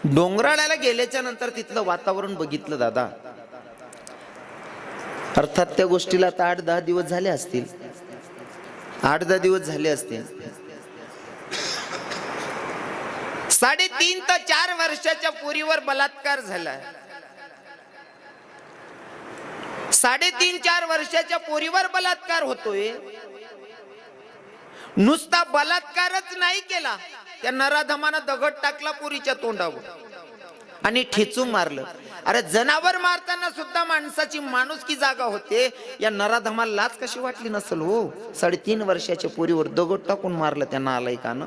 डोंगराळ्याला गेल्याच्या नंतर तिथलं वातावरण बघितलं दादा. अर्थात त्या गोष्टीला आता 8-10 दिवस झाले असतील. 8-10 दिवस झाले असतील. 3.5 ते 4 वर्षाच्या पोरीवर बलात्कार झाला. 3.5-4 वर्षाच्या पोरीवर बलात्कार होतोय. नुसता बलात्कारच नाही केला, त्या नराधमानं दगड टाकला पोरीच्या तोंडावर आणि ठेचून मारलं. अरे जनावर मारताना सुद्धा माणसाची माणुसकी जागा होते, या नराधमाला लाज कशी वाटली नसेल हो. 3.5 वर्षाच्या पोरीवर दगड टाकून मारलं त्या नालायकानं.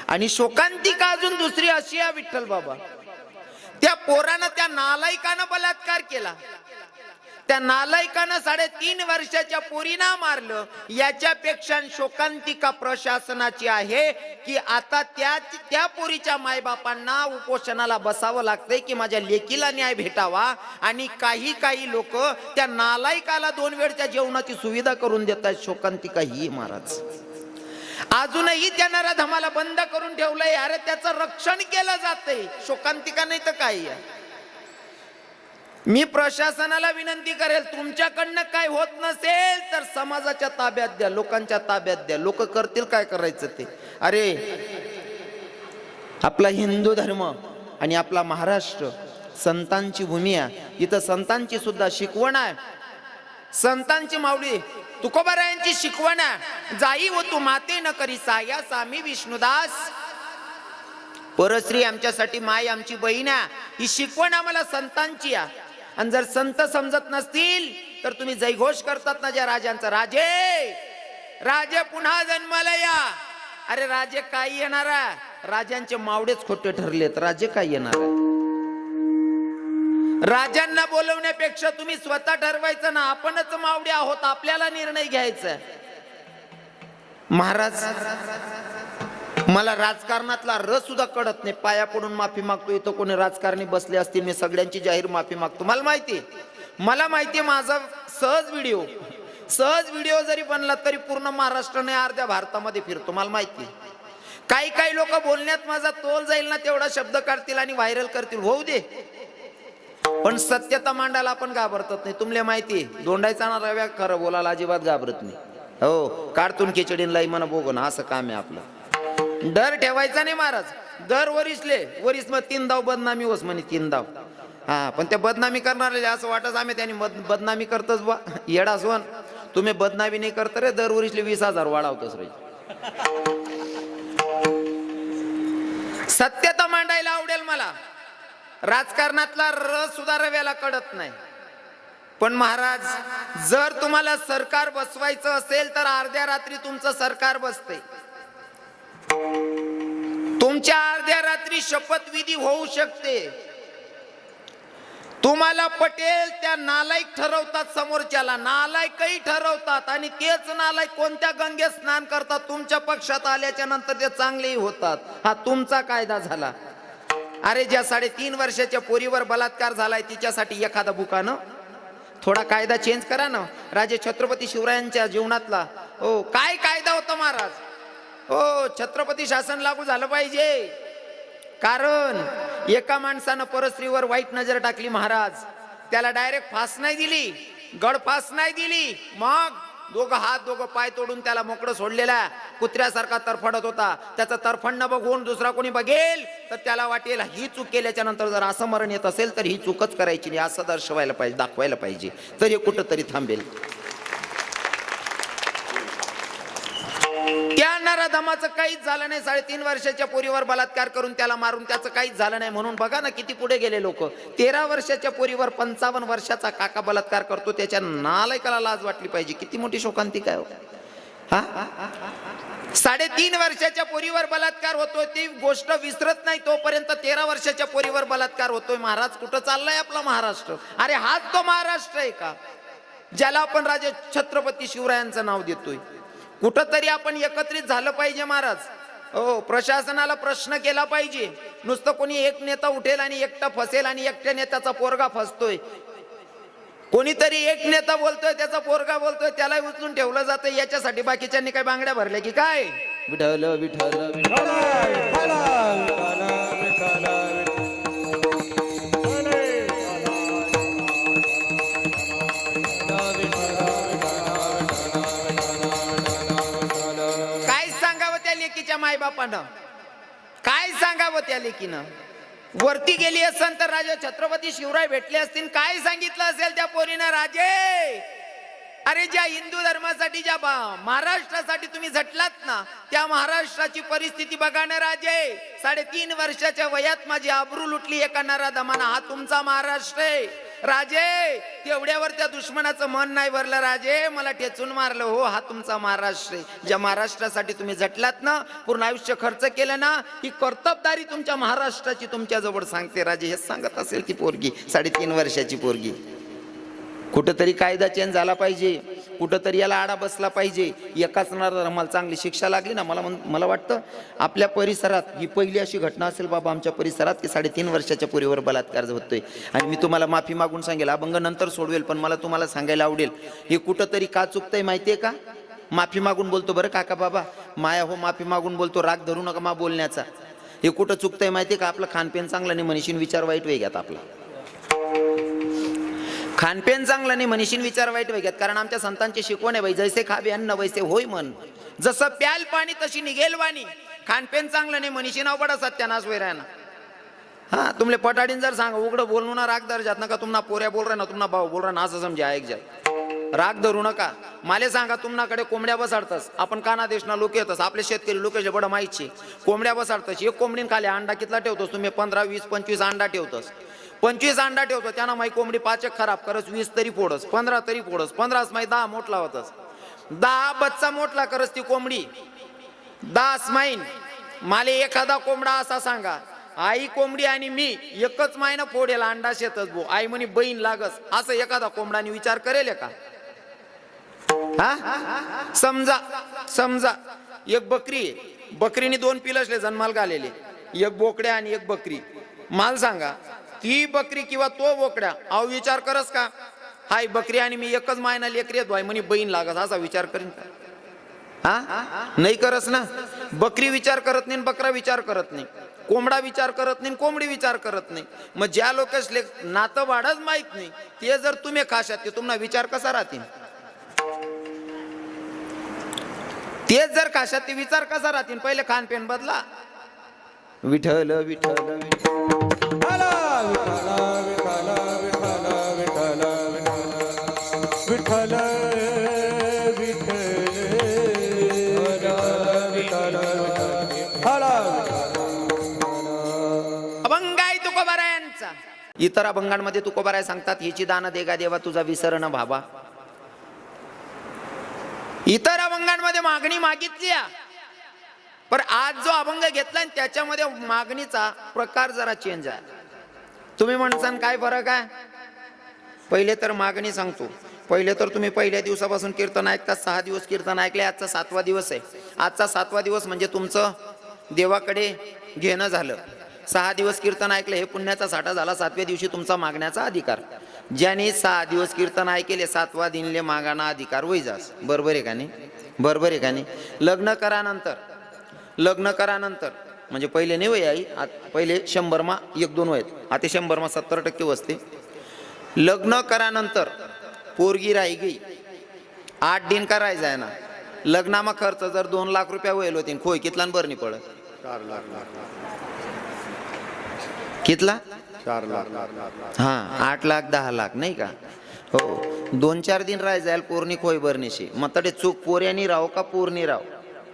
आणि शोकांतिका अजून दुसरी अशी आहे विठ्ठल बाबा, त्या पोरानं त्या नालायकानं बलात्कार केला. त्या नालायकानं 3.5 वर्षाच्या पोरीना मारलं. याच्यापेक्षा शोकांतिका प्रशासनाची आहे की आता त्या पोरीच्या मायबापांना उपोषणाला बसावं लागतंय की माझ्या लेकीला न्याय भेटावा. आणि काही लोक त्या नालायकाला 2 वेळच्या जेवणाची सुविधा करून देतात. शोकांतिका ही महाराज अजूनही त्या नराधमाला बंद करून ठेवलंय. अरे त्याचं रक्षण केलं जातंय, शोकांतिका नाही तर काय. मी प्रशासनाला विनंती करेल, तुमच्याकडनं काय होत नसेल तर समाजाच्या ताब्यात द्या, लोकांच्या ताब्यात द्या. लोक करतील काय करायचं ते. अरे आपला हिंदू धर्म आणि आपला महाराष्ट्र संतांची भूमी आहे. इथं संतांची सुद्धा शिकवण आहे. संतांची माऊली तुकोबारायांची शिकवण आहे, जाई व तू माते न करी साया सामी विष्णुदास. परश्री आमच्यासाठी माय आमची बहीण आहे. ही शिकवण आम्हाला संतांची आहे. आणि जर संत समजत नसतील तर तुम्ही जयघोष करतात ना ज्या राजांचा, राजे राजे पुन्हा जन्माला या. अरे राजे काय येणार आहे, राजांचे मावडेच खोटे ठरलेत. राजे काय येणार आहे. राजांना बोलवण्यापेक्षा तुम्ही स्वतः ठरवायचं ना, आपणच मावडे आहोत, आपल्याला निर्णय घ्यायचा. महाराज मला राजकारणातला रस सुद्धा कळत नाही. पाया पडून माफी मागतो. इथं कोणी राजकारणी बसले असतील, मी सगळ्यांची जाहीर माफी मागतो. मला माहिती माझा सहज व्हिडिओ जरी बनला तरी पूर्ण महाराष्ट्र नाही अर्ध्या भारतामध्ये फिरतो. मला माहिती काही लोक बोलण्यात माझा तोल जाईल ना तेवढा शब्द काढतील आणि व्हायरल करतील. होऊ दे, पण सत्यता मांडायला आपण घाबरत नाही. तुम्हाला माहिती दोंडायचा ना रव्या खरं बोलायला अजिबात घाबरत नाही. हो काढतून खिचडीन लाई म्हणा बघू ना, असं काम आहे आपलं. डर ठेवायचा नाही महाराज. दर वरीस मग 3 धाव बदनामी होस म्हणे 3 धाव. हा पण त्या बदनामी करणारे असं वाटत आम्ही त्यांनी बदनामी करतच बा. येडा सोन तुम्ही बदनामी नाही करत रे, दर वरीसले 20,000 वाढवतोस रे. सत्यता मांडायला आवडेल मला. राजकारणातला रस सुद्धा रव्याला कळत नाही. पण महाराज जर तुम्हाला सरकार बसवायचं असेल तर अर्ध्या रात्री तुमचं सरकार बसते. तुमच्या अर्ध्या रात्री शपथविधी होऊ शकते. तुम्हाला पटेल त्या नालायक ठरवतात, समोरच्याला नालायकही ठरवतात. आणि तेच नालायक कोणत्या गंगेत स्नान करतात, तुमच्या पक्षात आल्याच्या नंतर ते चांगलेही होतात. हा तुमचा कायदा झाला. अरे ज्या 3.5 वर्षाच्या पोरीवर बलात्कार झालाय तिच्यासाठी एखादा बुकानं थोडा कायदा चेंज करा ना. राजे छत्रपती शिवरायांच्या जीवनातला हो काय कायदा होता महाराज. हो छत्रपती शासन लागू झालं पाहिजे. कारण एका माणसानं परस्त्रीवर वाईट नजर टाकली महाराज, त्याला डायरेक्ट फास नाही दिली, गडफास नाही दिली. मग दोघं हात दोघं पाय तोडून त्याला मोकळं सोडलेला. कुत्र्यासारखा तरफडत होता. त्याचं तरफडणं बघून दुसरा कोणी बघेल तर त्याला वाटेल ही चूक केल्याच्या नंतर जर असं मरण येत असेल तर ही चूकच करायची नाही, असं दर्शवायला पाहिजे, दाखवायला पाहिजे, तरी कुठं तरी थांबेल. त्या नराधमाचं काहीच झालं नाही. 3.5 वर्षाच्या पोरीवर बलात्कार करून त्याला मारून त्याचं काहीच झालं नाही. म्हणून बघा ना किती पुढे गेले लोक. 13 वर्षाच्या पोरीवर 55 वर्षाचा काका बलात्कार करतो, त्याच्या नालायकाला लाज वाटली पाहिजे. किती मोठी शोकांतिका आहे. हा 3.5 वर्षाच्या पोरीवर बलात्कार होतोय ती गोष्ट विसरत नाही तोपर्यंत 13 वर्षाच्या पोरीवर बलात्कार होतोय. महाराज कुठं चाललाय आपला महाराष्ट्र. अरे हाच तो महाराष्ट्र आहे का ज्याला आपण राजे छत्रपती शिवरायांचं नाव देतोय. कुठंतरी आपण एकत्रित झालं पाहिजे महाराज. हो प्रशासनाला प्रश्न केला पाहिजे. नुसतं कोणी एक नेता उठेल आणि एकटा फसेल आणि एकट्या नेत्याचा पोरगा फसतोय. कोणीतरी एक नेता बोलतोय त्याचा पोरगा बोलतोय त्याला उचलून ठेवलं जातं. याच्यासाठी बाकीच्यांनी काय बांगड्या भरल्या की काय. विठ्ठल विठ्ठल विठ्ठल बापानं. काय सांगावं त्या लेकीनं. वरती गेली असेल तर राजा छत्रपती शिवराय भेटले असतील, काय सांगितलं असेल त्या पोरीनं, राजे अरे ज्या हिंदू धर्मासाठी, ज्या महाराष्ट्रासाठी तुम्ही झटलात ना, त्या महाराष्ट्राची परिस्थिती बघा ना राजे. 3.5 वर्षाच्या वयात माझी आबरू लुटली एका नराधमाना. हा तुमचा महाराष्ट्र आहे राजे. तेवढ्यावर त्या दुश्मनाचं मन नाही भरलं राजे, मला ठेचून मारलं. हो, हा तुमचा महाराष्ट्र आहे. ज्या महाराष्ट्रासाठी तुम्ही झटलात ना, पूर्ण आयुष्य खर्च केलं ना, ही कर्तबदारी तुमच्या महाराष्ट्राची तुमच्या जवळ सांगते राजे. हे सांगत असेल ती पोरगी, 3.5 वर्षाची पोरगी. कुठंतरी कायदा चेंज झाला पाहिजे, कुठंतरी याला आडा बसला पाहिजे. एकाच नराधमाला चांगली शिक्षा लागली ना. मला वाटतं आपल्या परिसरात ही पहिली अशी घटना असेल बाबा आमच्या परिसरात की 3.5 वर्षाच्या पोरीवर बलात्कार होतोय. आणि मी तुम्हाला माफी मागून सांगेल, अभंग नंतर सोडवेल, पण मला तुम्हाला सांगायला आवडेल हे कुठंतरी का चुकतंय माहितीये का. माफी मागून बोलतो बरं काका बाबा, माया हो माफी मागून बोलतो, राग धरू नका मा बोलण्याचा. हे कुठं चुकतंय माहितीये का. आपलं खानपेन चांगलं नाही म्हणशीन विचार वाईट वेगळ्यात. आपला खानपेन चांगलं नाही म्हणशीन विचार वाईट वेगळ्यात. कारण आमच्या संतांची शिकवण आहे बाई, जैसे खावे अन्न वैसे होय मन. जसं प्याल पाणी तशी निघेल वाणी. खानपेन चांगलं नाही म्हणशीन अवघड सत्यानाश वैरायना. हा तुमले पटाडीन जर सांगा उघडं बोलू ना, राग धर जात नका. तुम्हाला पोऱ्या बोल रहा ना, तुम्हाला भाऊ बोल रहा ना, असं समजा ऐक जात. राग धरू नका. माले सांगा तुमनाकडे कोंबड्या बसाडतस, आपण काना देशना लोक येतस, आपले शेतकरी लोक बडं माहिती कोंबड्या बसाडतस. एक कोंबडीन खाली अंडा कितला ठेवतोस तुम्ही? 15, 20, 25 अंडा ठेवतस. 25 अंडा ठेवतो त्यांना माई कोंबडी 5 खराब करस, 20 तरी फोडस, 15 तरी फोडस, 15 माई 10 मोठला होतस. 10 बच्चा मोठला करस ती कोंबडी. 10 माईन माले एखादा कोंबडा असा सांगा, आई कोंबडी आणि मी एकच मायनं फोडेल अंडा शेतच भो, आई म्हणे बहीण लागस, असं एखादा कोंबडाने विचार करेल का? हा समजा एक बकरी आहे, बकरीने 2 पिलसले जन्माला घालेले, एक बोकड्या आणि एक बकरी. माल सांगा ती बकरी किंवा तो बोकड्या अहो विचार करस का, हाय बकरी आणि मी एकच मायना लेकरी येतो म्हणे बहीण लागस, असा विचार करीन का? हा नाही करस ना. बकरी विचार करत नाही, बकरा विचार करत नाही, कोंबडा विचार करत नाही, कोंबडी विचार करत नाही. मग ज्या लोकसले नातं वाढच माहित नाही ते जर तुम्ही खाशात, ते तुम्हाला विचार कसा राहतील? तेच जर खाशात ते विचार कसा राहतील? पहिले खानपेन बदला. विठ्ठल विठ्ठल विठ्ठल विठ्ठल अभंग आहे तुकोबारायांचा. इतर अभंगांमध्ये तुकोबाराय सांगतात, ह्याची दान देगा देवा तुझा विसर न भावा. इतर अभंगांमध्ये मागणी मागितली, पण आज जो अभंग घेतला त्याच्यामध्ये मागणीचा प्रकार जरा चेंज आहे. तुम्ही म्हणसान काय फरक आहे? पहिले तर मागणी सांगतो. पहिले तर तुम्ही पहिल्या दिवसापासून कीर्तन ऐकता, 6 दिवस कीर्तन ऐकले, आजचा 7वा दिवस आहे. आजचा 7वा दिवस म्हणजे तुमचं देवाकडे घेणं झालं. 6 दिवस कीर्तन ऐकले, हे पुण्याचा साठा झाला. 7व्या दिवशी तुमचा मागण्याचा अधिकार. ज्याने 6 दिवस कीर्तन ऐकले, 7वा दिनले मागाना अधिकार होई जास. बरोबर आहे का नाही? बरोबर आहे का नाही? लग्न करानंतर म्हणजे पहिले नाही वय आई, पहिले 100 मा 1-2 वय, आता 100 मा 70% वसते. लग्न करानंतर पोरगी राही गई, 8 दिन करायचं आहे ना. लग्नामा खर्च जर 2 लाख रुपये वयल होते, खोय कितला बरं नाही पडत? 4 लाख. कितला? 4 लाख. हा 8 लाख 10 लाख नाही का? हो 2-4 दिन राहाय जाईल पोरणी खोय बरणीशी. मग तडे चूक पोऱ्यानी राहो का पोरणी राहो,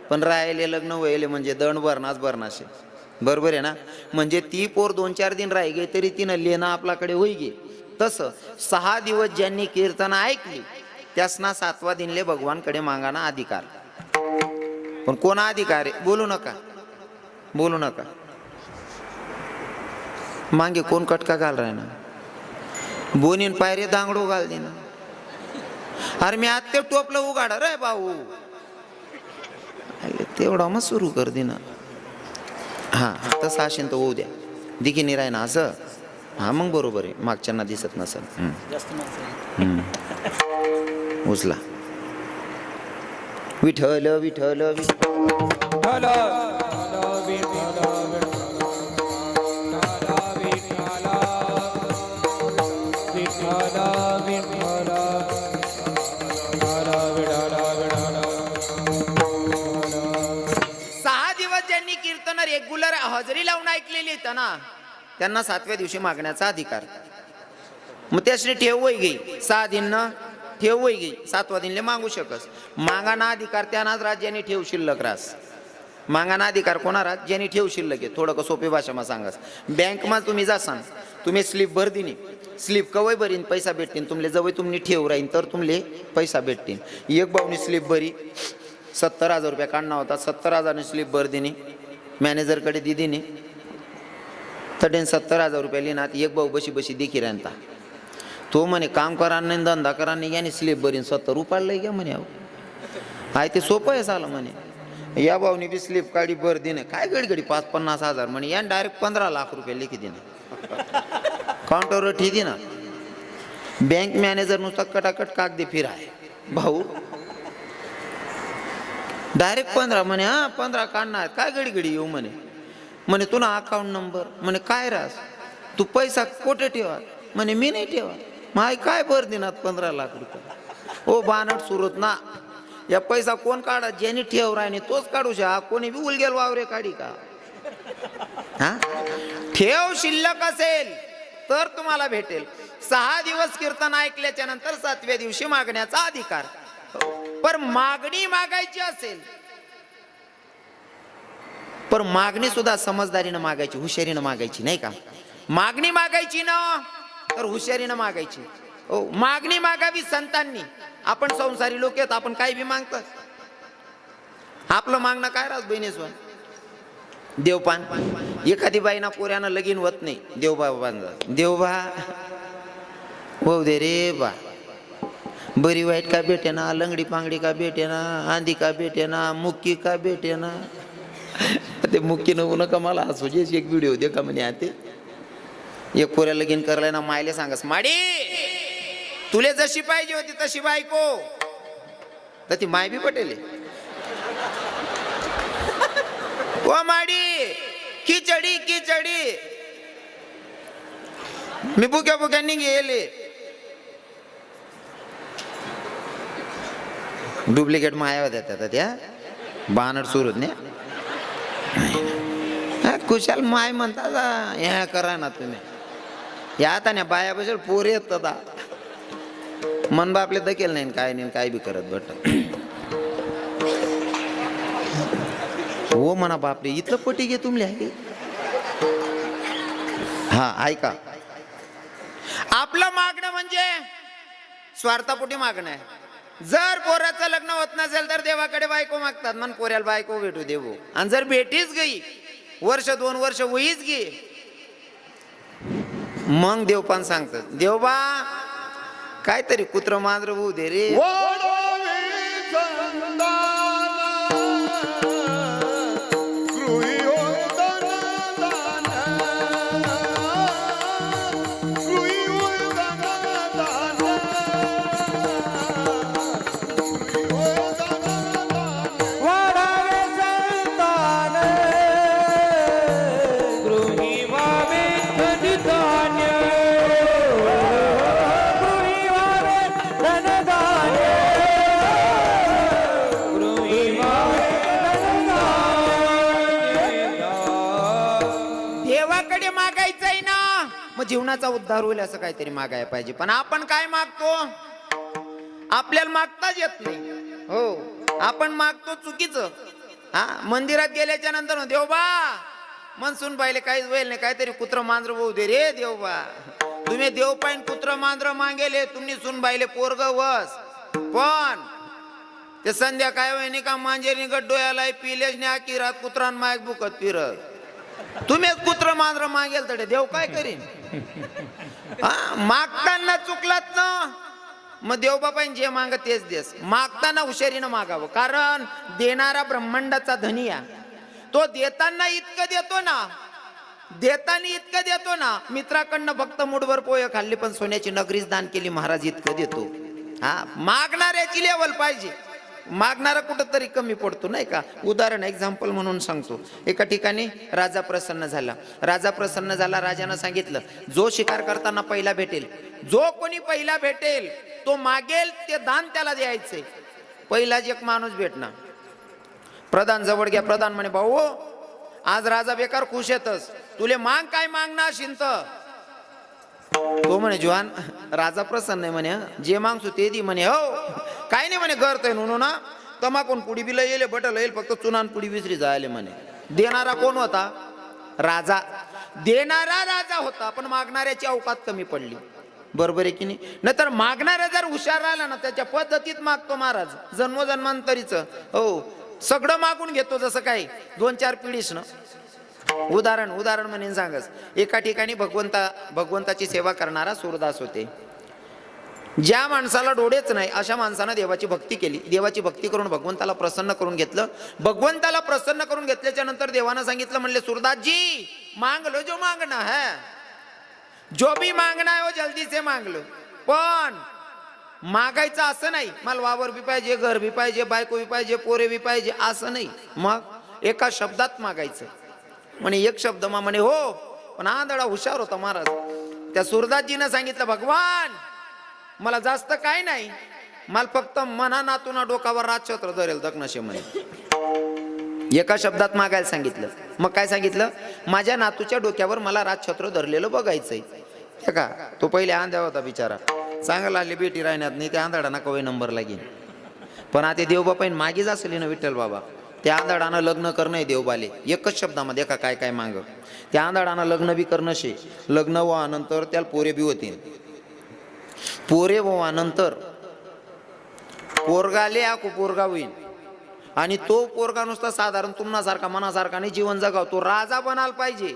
पण राहिले लग्न व्हायले म्हणजे दंड भरणाशे. बरोबर आहे ना? म्हणजे ती पोर 2-4 दिन राही गे तरी तिनं लेणं आपल्याकडे होई गे. तसं 6 दिवस ज्यांनी कीर्तन ऐकली त्यासना 7वा दिनले भगवानकडे मागाना अधिकार. पण कोणा अधिकार आहे? बोलू नका. मागे कोण कटका घाल राय ना, बोनीन पायरे दांगडो घाल दे ना. अरे मी आज ते टोपलं उघाड रे भाऊ, तेवढा मग सुरू कर दे ना. हा तसं असेल तर होऊ द्या, दिखी राय ना असं. हा मग बरोबर आहे, मागच्यांना दिसत नसेल. उचला विठ्ठल विठ्ठल विठ्ठल ऐकलेली आहेत ना, त्यांना 7व्या दिवशी मागण्याचा अधिकार. मग त्याने ठेव वय घेई 6 दिन न ठेव वय घेई 7वा दिनले मागू शकस. मागाना अधिकार त्यांनाच राज्याने ठेव शिल्लक रास. मागाना अधिकार कोणा राहत ज्यांनी ठेव शिल्लक आहे. थोडं सोपी भाषामा सांगास. बँकमा तुम्ही जासान, तुम्ही स्लिप भर दिनी, स्लिप कवय भरीन पैसा भेटतील तुमले. जवळ तुम्ही ठेव राहीन तर तुमले पैसा भेटतील. एक भाऊनी स्लिप भरी 70,000 रुपये काढणं होता. 70,000 स्लिप भर दिनी, मॅनेजरकडे दिदीने तडेन 70,000 रुपये लिहिणार. एक भाऊ बशी बशी देखी राहता. तो म्हणे काम करा नाही धंदा करा नाही याने स्लिप भरीन 70 रुपयाला घ्या म्हणे. हाय ते सोपं आहे झालं म्हणे. या भाऊनी बी स्लिप काढी भर दिने. काय गडगडी 50-50 हजार म्हणे. याने डायरेक्ट 15 लाख रुपये लिखी दिने. काउंटरवर ठेदी ना. बँक मॅनेजर नुसता कटाकट कागदे फिराय. भाऊ डायरेक्ट 15 म्हणे. हा 15 काढणार. काय गडगडी येऊ म्हणे. म्हणे तुला अकाउंट नंबर म्हणे. काय रास तू पैसा कोठे ठेवा म्हणे. मी नाही ठेवा. माय काय भर देणार 15 लाख रुपये. ओ बानट सुरत ना. या पैसा कोण काढा ज्याने ठेव राहिने तोच काढू शा. कोणी बी उलगेल वावरे काढी का. हा ठेव शिल्लक असेल तर तुम्हाला भेटेल. 6 दिवस कीर्तन ऐकल्याच्या नंतर 7व्या दिवशी मागण्याचा अधिकार. पर मागणी मागायची असेल पर मागणी सुद्धा समजदारीनं मागायची, हुशारीनं मागायची नाही का. मागणी मागायची ना तर हुशारीनं मागायची. हो मागणी मागावी संतांनी. आपण संसारी लोक आहेत, आपण काही बी मागतात. आपलं मागणं काय राहत बहिणीस्वर. देवपान. एखादी बाईना पोऱ्यानं लगीन होत नाही. देवबा बांधा देवबा हो दे रे बा. बरी वाईट का भेटे ना, लंगडी पांगडी का भेटे ना, आंधी का भेटे ना, मुक्की का भेटे ना. ते मुक्की नवू नका मला हसू. जे एक व्हिडिओ दे का म्हणे. आते एक पोऱ्या लगीन करलाय ना. मायले सांगस माडी तुले जशी पाहिजे होती तशी बायको. तर ती माय बी पटेल. ओ माडी खिचडी खिचडी. मी बुक्या बुक्यांनी गेले. डुप्लिकेट माया होत्या त्या बानड सुरत ने. कुशाल माय म्हणता ह्या करा ना तुम्ही. या आता ना बाया बसेल पोरे येत मन बापले दकेल नाही काय नाही काय बी करत बट. हो म्हणा बापरे इथलं पटी घे तुमले आहे. हा ऐका. आपलं मागणं म्हणजे स्वार्थापोटी मागणं आहे. जर पोराचं लग्न होत नसेल तर देवाकडे बायको मागतात. मन पोऱ्याला बायको भेटू देऊ. आणि जर भेटीच गई वर्ष 2 वर्ष वहीच गे मग देवपान सांगतात. देवबा काहीतरी कुत्र मांजर होऊ दे रे. जीवनाचा उद्धार होईल असं काहीतरी मागायला पाहिजे. पण आपण काय मागतो आपल्याला मागताच येत नाही. हो आपण मागतो चुकीचं. हा मंदिरात गेल्याच्या नंतर देवबा मनसून पाहिले काहीच वेळ नाही. काहीतरी कुत्र मांजर होऊ दे रे देवबा. तुम्ही देव पाहिन कुत्र मांजर मागेले तुम्ही सुन पाहिले पोरग वस. पण ते संध्याकाळी वहिनी का मांजेरी गड्डोयाला पिलेच नाही. आखी रात कुत्रान मायक बुकत फिरत. तुम्हीच कुत्र मांजर मागेल तडे देव काय करीन. मागताना चुकलात ना मग देव बापाईन जे माग तेच देस. मागताना हुशारीनं मागावं. कारण देणारा ब्रह्मांडाचा धनी आहे. तो देताना इतकं देतो ना, देताना इतकं देतो ना. मित्राकडनं फक्त मुठभर पोहे खाल्ली पण सोन्याची नगरीच दान केली महाराज इतकं देतो. हा मागणाऱ्याची लेवल पाहिजे. मागणारा कुठंतरी कमी पडतो नाही का. उदाहरण एक्झाम्पल म्हणून सांगतो. एका ठिकाणी राजा प्रसन्न झाला. राजा प्रसन्न झाला. राजानं सांगितलं जो शिकार करताना पहिला भेटेल, जो कोणी पहिला भेटेल तो मागेल ते दान त्याला द्यायचंय. पहिलाच एक माणूस भेटणार. प्रधान जवळ घ्या. प्रधान म्हणे भाऊ आज राजा बेकार खुश येतस. तुले मांग काय मागणार शिंत. तो म्हणे जुवान राजा प्रसन्न आहे म्हणे, जे मागसू ते दी म्हणे. हो काय नाही म्हणे, घर तर म्हणून ना तमाकून पुडी बिला येईल बटल येईल, फक्त चुनान पुडी विसरी जायले म्हणे. देणारा कोण होता? राजा. देणारा राजा होता, पण मागणाऱ्याची अवकात कमी पडली. बरोबर आहे की नाही? नाहीतर मागणारा जर हुशार राहिला ना, त्याच्या पद्धतीत मागतो महाराज, जन्मोजन्मांतरीच. हो सगळं मागून घेतो, जसं काही 2-4 पिढीस ना. उदाहरण म्हणून सांगस. एका ठिकाणी भगवंताची सेवा करणारा सूरदास होते. ज्या माणसाला डोळेच नाही अशा माणसानं देवाची भक्ती केली. देवाची भक्ती करून भगवंताला प्रसन्न करून घेतलं. भगवंताला प्रसन्न करून घेतल्याच्या नंतर देवानं सांगितलं, म्हणले सूरदास जी मांग लो जो मांगना है, जो भी मांगना है वो जल्दी से मांग लो. पण मागायचं असं नाही, मला वावर बी पाहिजे, घर बी पाहिजे, बायको बी पाहिजे, पोरे बी पाहिजे, असं नाही. मग एका शब्दात मागायचं. म्हणे एक शब्द म्हणे हो. पण आंधळा हुशार होता महाराज. त्या सूरदासजीनं सांगितलं, भगवान मला जास्त काय नाही, मला फक्त मना नातूना डोकावर राजछत्र धरेल दक्नशे म्हणे. एका शब्दात मागायला सांगितलं. मग काय सांगितलं? माझ्या नातूच्या डोक्यावर मला राजछत्र धरलेलं बघायचंय. हे का तो पहिले आंधळा होता बिचारा, चांगला आले बेटी राहण्यात नाही, त्या आंधळाना कवय नंबर लागेल. पण आता देवबापाईन मागीच असली ना विठ्ठल बाबा, त्या आंधळानं लग्न करणं देवबाले. एकच शब्दामध्ये का काय काय माग. त्या आंधळानं लग्न बी करणं शे. लग्न व्हानंतर त्याला पोरे बी होतील. पोरे व्हानंतर पोरगाले आकू पोरगा होईल. आणि तो पोरगा नुसता साधारण तुम्हासारखा मनासारखा नाही जीवन जगाव, तो राजा बनायला पाहिजे.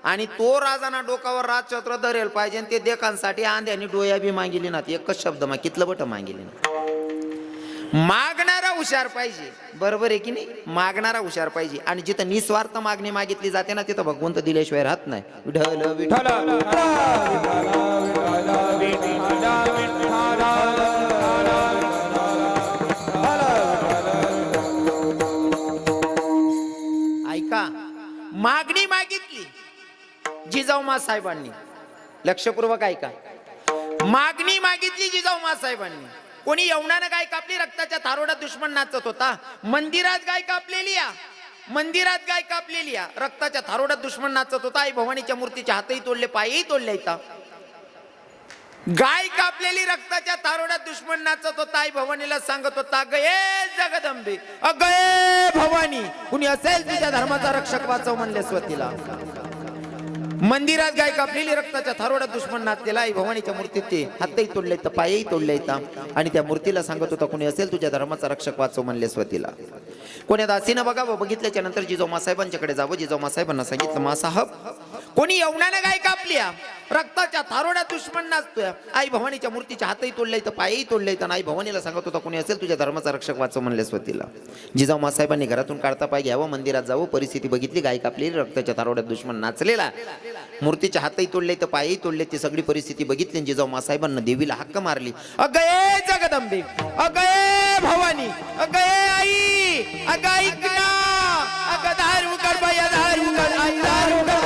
आणि तो राजाना डोकावर राजछत्र धरेल पाहिजे. आणि ते देखांसाठी आंध्यानी डोया बी मागिली ना. एकच शब्द मग कितलं बट मागिली ना. मागणारा हुशार पाहिजे. बरोबर आहे की नाही? मागणारा हुशार पाहिजे. आणि जिथं निस्वार्थ मागणी मागितली जाते ना, तिथं भगवंत दिल्याशिवाय राहत नाही. विठ्ठल विठ्ठल ऐका, मागणी मागितली जिजाऊ साहेबांनी, लक्षपूर्वक ऐका. मागणी मागितली जिजाऊ साहेबांनी. कोणी यवनानं गाय कापली, रक्ताच्या थारोड्यात दुश्मन नाचत होता. मंदिरात गाय कापलेली या, मंदिरात गाय कापलेली या, रक्ताच्या थारोड्यात दुश्मन नाचत होता. आई भवानीच्या मूर्तीचे हातही तोडले, पायही तोडले. इथं गाय कापलेली, रक्ताच्या थारोड्यात दुश्मन नाचत होता. आई भवानीला सांगत होता, गये जगदंबे, अगये भवानी, कुणी असेल तुझ्या धर्माचा रक्षक वाचव म्हणले स्वतीला. मंदिरात गाय कापलेली, रक्ताच्या थारोड्यात दुश्मन नाचलेला. आई भवानीच्या मूर्तीत ते हातही तोडले, तर पायही तोडले. आणि त्या मूर्तीला सांगत होता, कोणी असेल तुझ्या धर्माचा रक्षक वाचव म्हणले स्वतीला. कोणी दासीनं बघावं. बघितल्याच्या नंतर जिजाऊ मासाहेबांच्याकडे जावं. जिजाऊ मासाहेबांना सांगितलं, मासाहेब कोणी यवनानं गाय कापली, रक्ताच्या थारोड्यात दुश्मन नाचतोय. आई भवानीच्या मूर्तीच्या हातही तोडले, तर पायही तोडले. आणि आई भवानीला सांगत होता, कोणी असेल तुझ्या धर्माचा रक्षक वाचव म्हणले स्वतीला. जिजाऊ मासाहेबांनी घरातून काढता पाय घ्यावं, मंदिरात जावं. परिस्थिती बघितली, गाय कापलेली, रक्ताच्या थारोड्यात दुश्मन नाचलेला, मूर्तीच्या हातही तोडले, तर पायही तोडले. ती सगळी परिस्थिती बघितली. जिजाऊ मासाहेबांना देवीला हक्क मारली, अगये जगदंबे, अगये भवानी, अगये आई, अगं ऐक ना, अगं दारू कर बाया, दारू कर आई, दारू कर.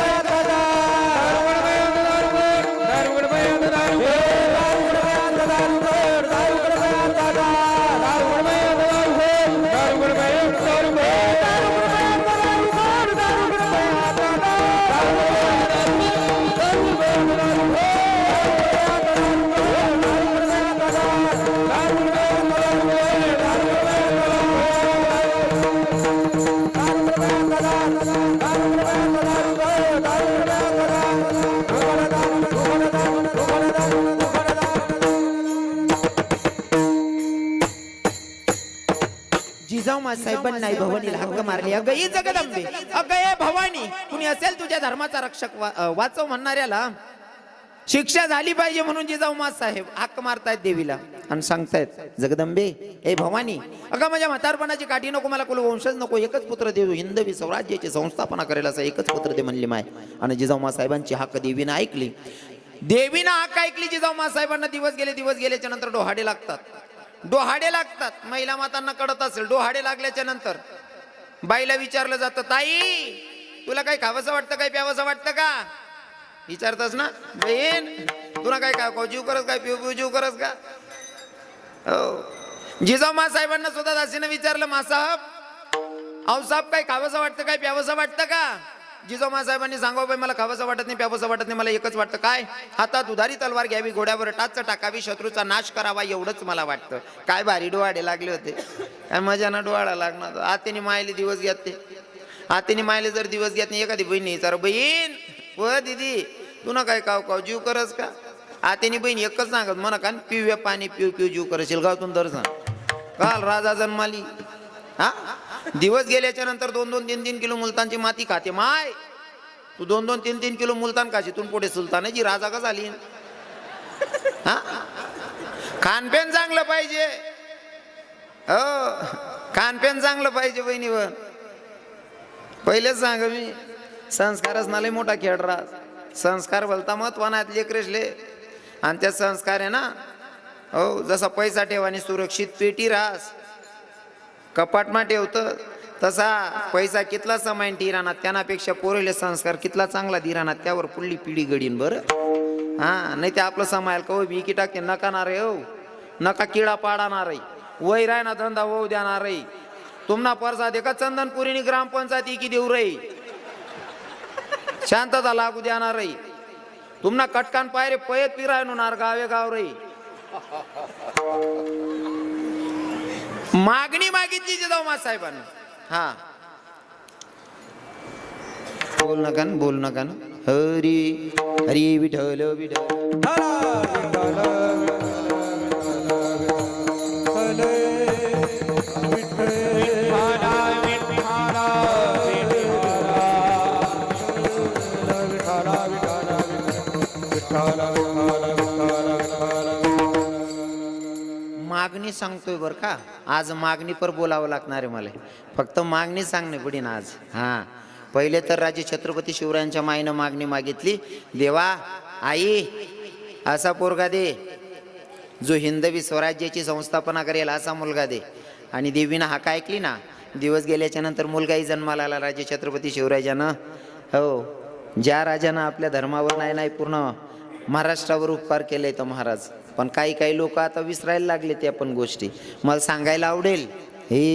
जिजाऊ मासाहेबांना आई भवानीला हक्क मारली, अगं जगदंबे, अगं भवानी, कुणी असेल तुझ्या धर्माचा रक्षक वाचव म्हणणाऱ्याला शिक्षा झाली पाहिजे. म्हणून जिजाऊ मासाहेब हक्क मारतायत देवीला आणि सांगतायत, जगदंबे ए भवानी, अगं माझ्या म्हातारपणाची काठी नको, मला कुल वंशज नको, एकच पुत्र देऊ, हिंदवी स्वराज्याची संस्थापना करेल असं एकच पुत्र दे म्हणली माय. आणि जिजाऊ मासाहेबांची हक्क देवीनं ऐकली. देवीनं हक्क ऐकली. जिजाऊ मासाहेबांना दिवस गेल्याच्या नंतर डोहाडे लागतात. डोहाडे लागतात. महिला मातांना कळत असेल. डोहाडे लागल्याच्या नंतर बाईला विचारलं जातं, ताई तुला काही खावंसं वाटतं, काही प्यावंसं वाटतं का? विचारतस ना बहीण, तुला काय काय जीव करस, काय पिऊ जीव करस का? हो. जिजाऊ मासाहेबांना सुद्धा दासीनं विचारलं, मासाहेब, अहो साहेब काही खावंसं वाटतं, काही प्यावंसं वाटतं का? जिजाऊ साहेबांनी सांगावं बाई मला खावंसं वाटत नाही प्यावंसं वाटत नाही मला एकच वाटतं काय हातात उधारी तलवार घ्यावी घोड्यावर टाच टाकावी शत्रूचा नाश करावा एवढंच मला वाटतं काय भारी डोहाडे लागले होते काय मजा ना डोहाळा लागणार आतेने मायले दिवस घेत ते आतेने मायले जर दिवस घेत नाही एखादी बहीण विचार बहीण व दीदी तू ना काय काव काव जीव करस का आतेनी बहीण एकच सांगत म्हणा का पिऊया पाणी पिऊ पिऊ जीव करशील गावतून दर्शन काल राजा जन्माली हा दिवस गेल्याच्या नंतर 2-2, 3-3 किलो मुलतानची माती खाते माय तू 2-2, 3-3 किलो मुलतान खाशी तून पुढे सुलतान जी राजा का झाली हा खानपेन चांगलं पाहिजे हो खानपेन चांगलं पाहिजे बहिणीवर पहिलेच सांग मी संस्कारच नाले मोठा खेळ राहत संस्कार बोलता महत्वाना लेकरेशले आणि त्या संस्कार आहे ना हो जसा पैसा ठेवानी सुरक्षित पेटी राहस कपाटमा ठेवतं तसा पैसा कितला समाईन ठिराणात त्यानापेक्षा पोरेले संस्कार कितला चांगला दिराणात त्यावर पुढली पिढी घडीन बरं हा नाही ते आपलं समायल कहो विकी टाकते नका ना रे हो नका किडा पाडाणार रे वय राय ना धंदा होऊ देणार रे तुमना परसा दे का चंदनपुरीनी ग्रामपंचायती की देऊ रे शांतता लागू देणार रे तुमना कटकान पायरे पयत पिराय नुनार गावे गाव रे मागणी मागितली जिजाऊ साहेबांना हा बोल नका ना हरी हरी विठ्ठल विठ्ठल मागणी सांगतोय बर का आज मागणी पर बोलावं लागणार आहे मला फक्त मागणी सांगणे पडीन आज हा पहिले तर राजे छत्रपती शिवरायांच्या माईनं मागणी मागितली देवा आई असा पोरगा दे जो हिंदवी स्वराज्याची संस्थापना करेल असा मुलगा दे आणि देवीनं हाक ऐकली ना दिवस गेल्याच्या नंतर मुलगाही जन्माला आला राजे छत्रपती शिवराजानं हो ज्या राजानं आपल्या धर्मावर नाही पूर्ण महाराष्ट्रावर उपकार केले तर महाराज पण काही लोक आता विसरायला लागले त्या पण गोष्टी मला सांगायला आवडेल हे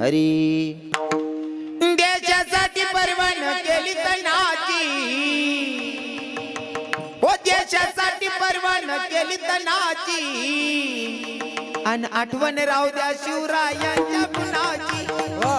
हरी देशासाठी परवान केली तनाची हो देशासाठी परवान केली तनाची आणि आठवण राहू द्या शिवरायांच्या गुणाची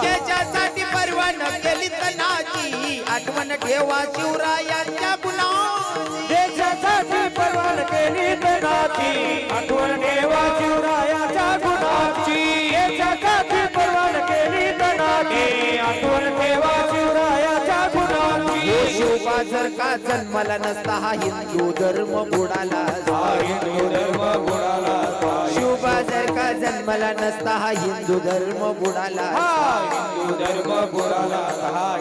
देशासाठी परवान केली तनाची आठवण ठेवा शिवरायांच्या गुणाची देशासाठी परवान केली तनाची आठवण ठेवा शिवरायाच्या गुणाची देशासाठी परवान केली तनाची आठवण ठेवा शिवरायाच्या गुणाची शिवबा जर का जन्माला नसता हा हिंदू धर्म बुडाला हिंदू धर्म बुडाला शिवबा जर का जन्माला नसता हा हिंदू धर्म बुडाला हिंदू धर्म बुडाला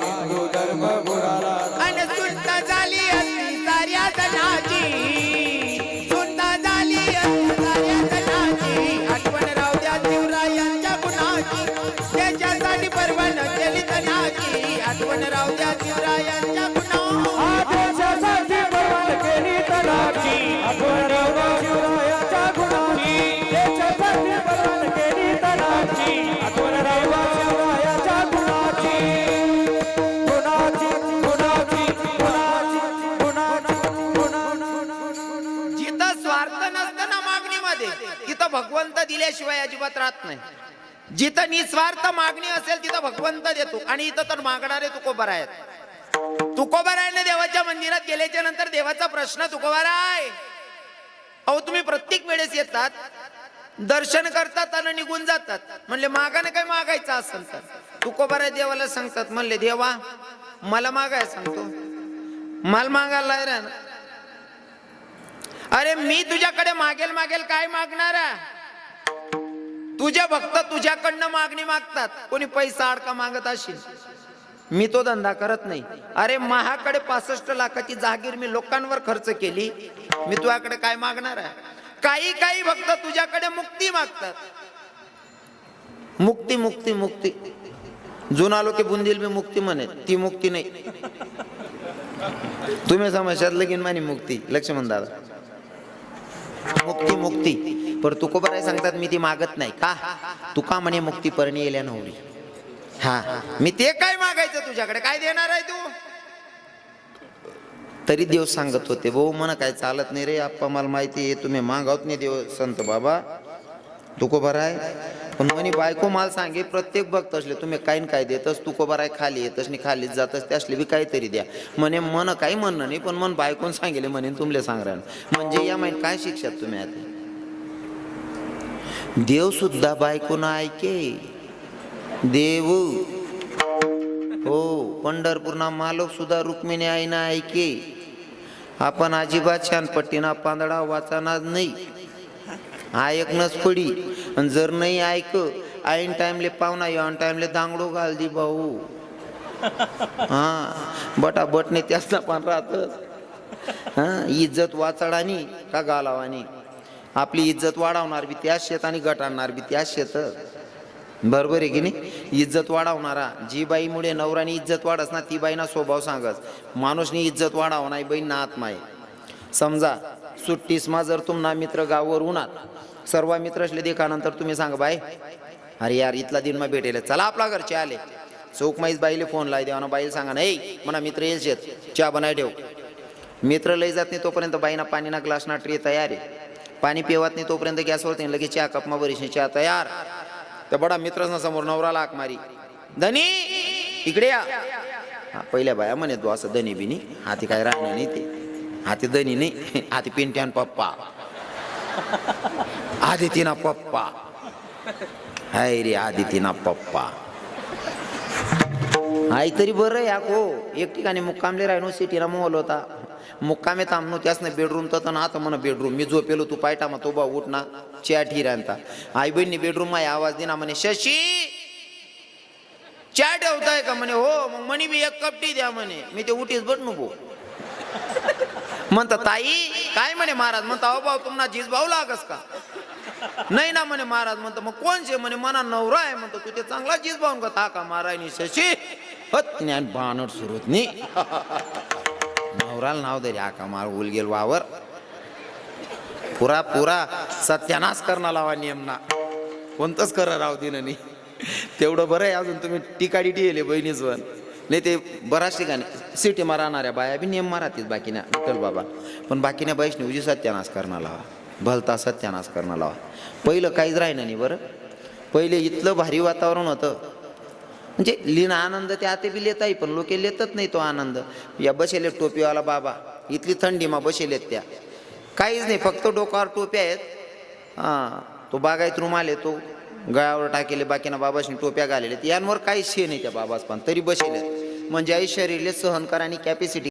हिंदू धर्म बुडाला आणि सुद्धा झाली असती साऱ्या जनाची सुद्धा झाली असती साऱ्या जनाची आठवण राहू द्या शिवरायांच्या गुणाची त्याच्यासाठी परवान केली तनाची आठवण राहू द्या शिवरायांच्या गुणाची देशासाठी परवान केली तनाची आठवण ठेवा शिवरायाच्या गुणाची देशासाठी परवान केली तनाची आठवण ठेवा शिवरायाच्या गुणाची जिथं स्वार्थ नसतं ना मागणीमध्ये तिथं भगवंत दिल्याशिवाय अजिबात राहत नाही जिथं निस्वार्थ मागणी असेल तिथं भगवंत देतो आणि इथं तर मागणारे तुकोबाराय तुकोबारायने देवाच्या मंदिरात गेल्याच्या नंतर देवाचा प्रश्न तुकोबाराय अहो तुम्ही प्रत्येक वेळेस येतात दर्शन करतात आणि निघून जातात म्हणले मागाने काय मागायचं असेल तर तुकोबाराय देवाला सांगतात म्हणले देवा मला मागाय सांगतो मला मागायला रे अरे मी तुझ्याकडे मागेल काय मागणार तुझे भक्त तुझ्याकडनं मागणी मागतात कोणी पैसा अडका मागत असेल मी तो धंदा करत नाही अरे माझ्याकडे 65 लाखाची जागीर मी लोकांवर खर्च केली मी तुझ्याकडे काय मागणार आहे काही भक्त तुझ्याकडे मुक्ती मागतात मुक्ती मुक्ती मुक्ती जुना लोक बुंदील मी मुक्ती म्हणे ती मुक्ती नाही तुम्ही समजशात लगीन मानी मुक्ती लक्ष्मण दादा मुक्ती मुक्ती पर तुकोबाराय सांगतात मी ती मागत नाही का तुका म्हणे मुक्ती परणी येल्या नवरी हा मी ते काय मागायचं तुझ्याकडे, काय देणार आहे तू? तरी देव सांगत होते, भाऊ म्हणा काय चालत नाही रे आप्पा, मला माहिती आहे तुम्ही मागावत नाही देव संत बाबा तुकोबर आहे, पण म्हणे बायको मला सांगे प्रत्येक भक्त असले तुम्ही काय न काय देतस, तुकोबर आहे खाली येतस आणि खालीच जातस, ते असले बी काहीतरी द्या म्हणे. मन काही म्हणणं नाही, पण मन बायकोन सांगेले म्हणे तुमले सांग राहिलं, म्हणजे या माहिती काय शिक्षात तुम्ही आता. देव सुद्धा बायकोनं ऐके देव हो, पंढरपूरना मालक सुद्धा रुक्मिणी आईना ऐके. आपण अजिबात छानपट्टीना पांदडा वाचणार नाही, ऐकणंच पडी. आणि जर नाही ऐक ऐन टाइमले पाहुणा ऑन टाइमले दांगडो घाल दी भाऊ. हा बटा बटने त्याच पण राहत. हा इज्जत वाचडानी का गालावानी, आपली इज्जत वाढवणार बी त्याच शेत आणि गटाणार बी त्याच शेत. बरोबर आहे की नाही. इज्जत वाढवणारा जी बाईमुळे नवरानी इज्जत वाढस ना, ती बाईना स्वभाव सांगस. माणूसनी इज्जत वाढाव नाही बाई ना आत्माय. समजा सुट्टीसमा जर तुम्हाला मित्र गाववर उन्हात सर्व मित्र असले देखानंतर तुम्ही सांगा बाय अरे यार इथला दिन मग भेटेल चला आपला घरचे आले, चौकमाईच बाईले फोन लाई द्या ना, बाईला सांगा नाही म्हणा मित्र येईल शेत चहा बनाय ठेव. मित्र लई जात नाही तोपर्यंत बाईना पाणीना ग्लासना ट्रे तयार आहे, पाणी पिवत नाही तोपर्यंत गॅसवरती लगेच चहा कपमा बरीशी चहा तयार. त्या बडा मित्रांना समोर नवराला हाक मारी, धनी इकडे या. हा पहिल्या बाया म्हणे तू असं धनी बिनी, हाती काय राहणे नाही ते, हाती धनी नाही हाती पिंट्यान पप्पा आदितीना पप्पा, हाय रे आदितीना पप्पा. आई तरी बरं या को एक ठिकाणी मुक्कामले राहिनो, सिटीला मोहल होता मुक्कामे थांबनो, त्याच नाही बेडरूम तर ना आता म्हणा बेडरूम मी झोपेलो तू पायटा मग तो बा उठ ना चहा ठीर आणता. आई बहिणी बेडरूम मा आवाज दिना म्हणे शशी चहा ठेवताय का म्हणे, हो मग म्हणे बी एक कप टी द्या म्हणे. मी ते उठीच बट नको म्हणता ताई काय म्हणे महाराज, म्हणता अहो भाऊ तुम्हाला जीज भाऊ लागस का, नाही ना म्हणे महाराज. म्हणतो मग कोणचे म्हणे मना नवरा आहे. म्हणतो तू ते चांगला जीज भाऊ का था का महाराज शशी हत ज्ञान बाणट सुरत नाही नवराला नाव दे रे आका मार उल गेल वावर पुरा पुरा सत्यानाश करणं लावा नियमना, कोणतंच कर राव दिन नाही. तेवढं बरं आहे अजून तुम्ही टिकाडी टिले बहिणीच वन, नाही ते बऱ्याच ठिकाणी सिटी मा राहणाऱ्या बाया बी नियम मारातीच बाकीना विठ्ठल बाबा, पण बाकीना वैष्णवजी सत्यानाश करणं लावा, भलता सत्यानाश करणं लावा. पहिलं काहीच राहिलं नाही बरं, पहिले इथलं भारी वातावरण होतं, म्हणजे लीन आनंद ते आते बी लेताही पण लोक लेतच नाही तो आनंद. या बसेले टोपीवाला बाबा इथली थंडीमा बसेलेत त्या काहीच नाही, फक्त डोक्यावर टोप्या आहेत. हां तो बागायत रुमाल आहे तो गळ्यावर टाकेले, बाकीना बाबाशी टोप्या घालेले, यांवर काहीच शे नाही त्या बाबास पण तरी बसेलेत. म्हणजे आई शरीरले सहन करा आणि कॅपॅसिटी